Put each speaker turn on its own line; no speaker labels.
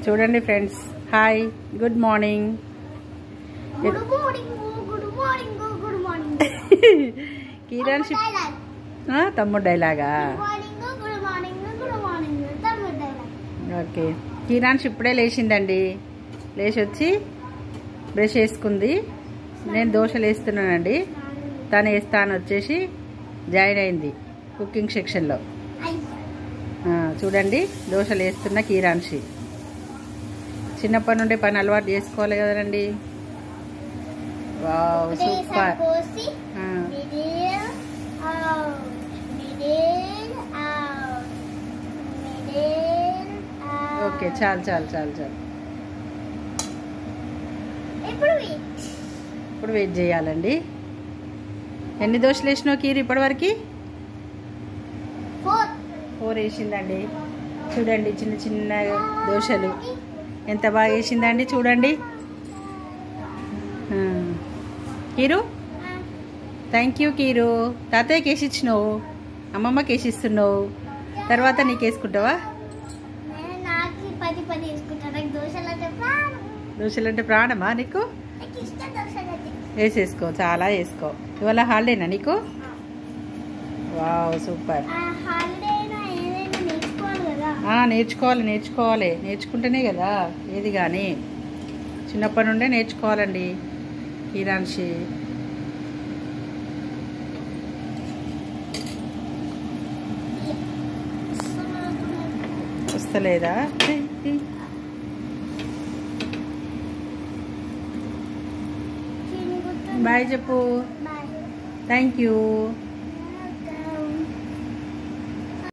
చూడండి friends, hi, good morning. కిరాన్షి తమ్ముడు డైలాగా? Okay. కిరాన్షి ఇప్పుడే లేచిందండి. లేచి వచ్చి బ్రష్ వేసుకుంది. నేను దోశలు వేస్తున్నానండి. తను వేస్తాను వచ్చేసి జాయిన్ అయింది కుకింగ్ సెక్షన్లో. చూడండి, దోశలు వేస్తున్న కిరాన్షి. చిన్నప్పటి నుండి పని అలవాటు చేసుకోవాలి కదండి. Wow, super. ఓకే, చాలు చాలు చాలు చాలు. ఇప్పుడు వెయిట్ చేయాలండి. ఎన్ని దోశలు వేసినావు కీరు ఇప్పటివరకు? 4 వేసిందండి. చూడండి, చిన్న చిన్న దోశలు ఎంత బాగా వేసిందండి. చూడండి కీరు. థ్యాంక్ యూ కీరు. తాతయ్యకి వేసిచ్చినావు, అమ్మమ్మకి వేసిస్తున్నావు, తర్వాత నీకు వేసుకుంటావా? దోశలు అంటే ప్రాణమా నీకు? వేసేసుకో, చాలా వేసుకో. ఇవాళ హాలిడేనా నీకు? Wow, super. నేర్చుకోవాలి నేర్చుకోవాలి, నేర్చుకుంటేనే కదా ఏది కానీ. చిన్నప్పటి నుండే నేర్చుకోవాలండి కిరాన్షి. వస్తలేదా? బాయ్ చెప్పు. Thank you.